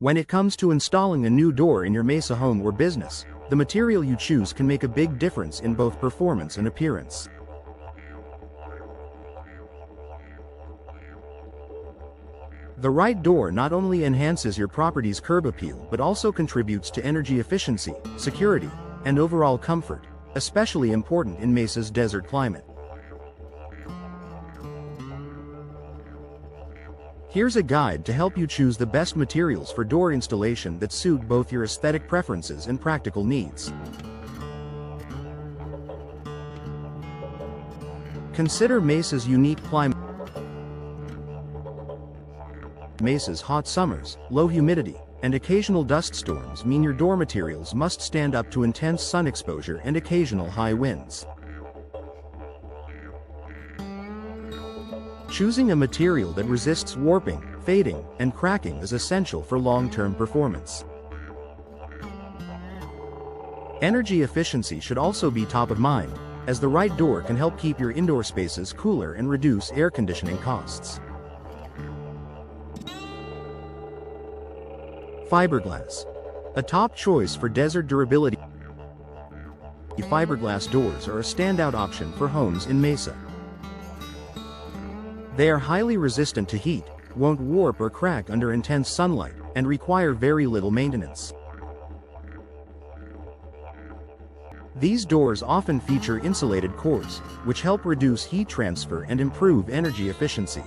When it comes to installing a new door in your Mesa home or business, the material you choose can make a big difference in both performance and appearance. The right door not only enhances your property's curb appeal but also contributes to energy efficiency, security, and overall comfort, especially important in Mesa's desert climate. Here's a guide to help you choose the best materials for door installation that suit both your aesthetic preferences and practical needs. Consider Mesa's unique climate. Mesa's hot summers, low humidity, and occasional dust storms mean your door materials must stand up to intense sun exposure and occasional high winds. Choosing a material that resists warping, fading, and cracking is essential for long-term performance. Energy efficiency should also be top of mind, as the right door can help keep your indoor spaces cooler and reduce air conditioning costs. Fiberglass. A top choice for desert durability. Fiberglass doors are a standout option for homes in Mesa. They are highly resistant to heat, won't warp or crack under intense sunlight, and require very little maintenance. These doors often feature insulated cores, which help reduce heat transfer and improve energy efficiency.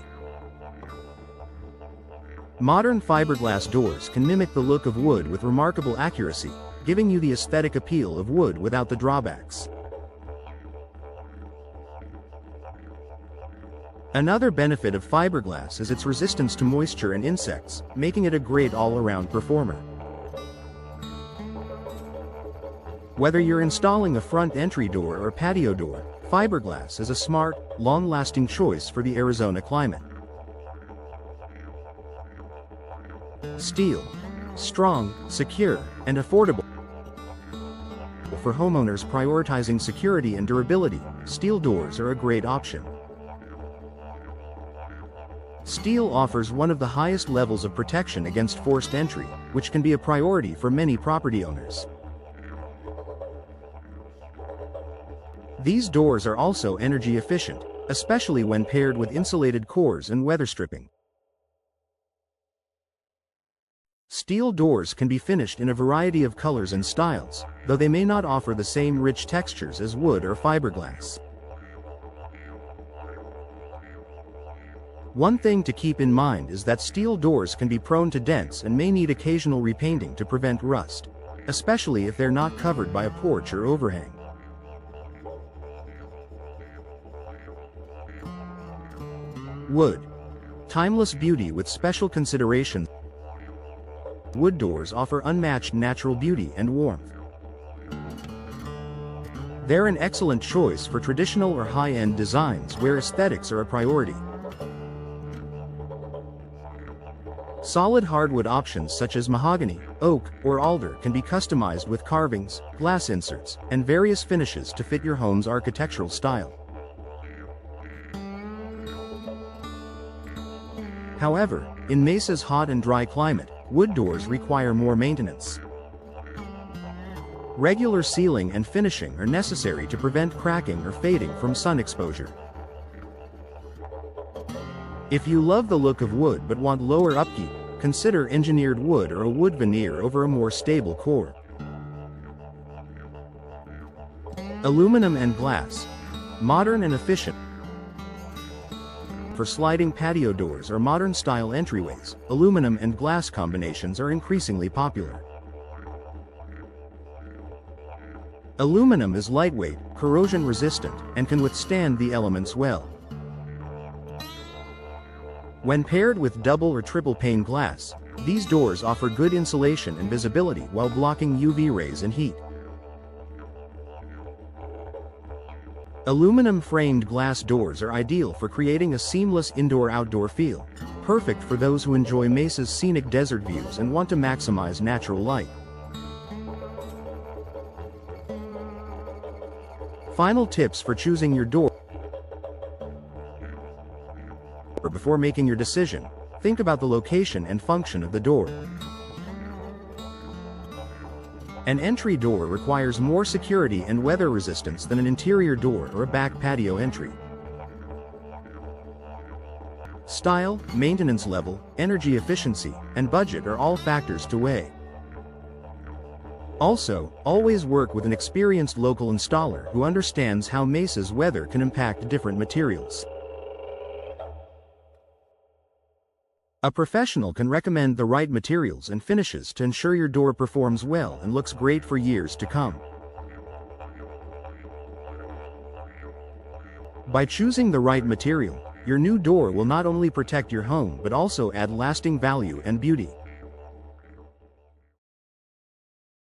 Modern fiberglass doors can mimic the look of wood with remarkable accuracy, giving you the aesthetic appeal of wood without the drawbacks. Another benefit of fiberglass is its resistance to moisture and insects, making it a great all-around performer. Whether you're installing a front entry door or patio door, fiberglass is a smart, long-lasting choice for the Arizona climate. Steel. Strong, secure, and affordable. For homeowners prioritizing security and durability, steel doors are a great option. Steel offers one of the highest levels of protection against forced entry, which can be a priority for many property owners. These doors are also energy efficient, especially when paired with insulated cores and weather stripping. Steel doors can be finished in a variety of colors and styles, though they may not offer the same rich textures as wood or fiberglass. One thing to keep in mind is that steel doors can be prone to dents and may need occasional repainting to prevent rust, especially if they're not covered by a porch or overhang. Wood. Timeless beauty with special consideration. Wood doors offer unmatched natural beauty and warmth. They're an excellent choice for traditional or high-end designs where aesthetics are a priority. Solid hardwood options such as mahogany, oak, or alder can be customized with carvings, glass inserts, and various finishes to fit your home's architectural style. However, in Mesa's hot and dry climate, wood doors require more maintenance. Regular sealing and finishing are necessary to prevent cracking or fading from sun exposure. If you love the look of wood but want lower upkeep, consider engineered wood or a wood veneer over a more stable core. Aluminum and glass. Modern and efficient. For sliding patio doors or modern-style entryways, aluminum and glass combinations are increasingly popular. Aluminum is lightweight, corrosion-resistant, and can withstand the elements well. When paired with double or triple pane glass, these doors offer good insulation and visibility while blocking UV rays and heat. Aluminum-framed glass doors are ideal for creating a seamless indoor-outdoor feel, perfect for those who enjoy Mesa's scenic desert views and want to maximize natural light. Final tips for choosing your door. Before making your decision, think about the location and function of the door. An entry door requires more security and weather resistance than an interior door or a back patio entry. Style, maintenance level, energy efficiency, and budget are all factors to weigh. Also, always work with an experienced local installer who understands how Mesa's weather can impact different materials. A professional can recommend the right materials and finishes to ensure your door performs well and looks great for years to come. By choosing the right material, your new door will not only protect your home but also add lasting value and beauty.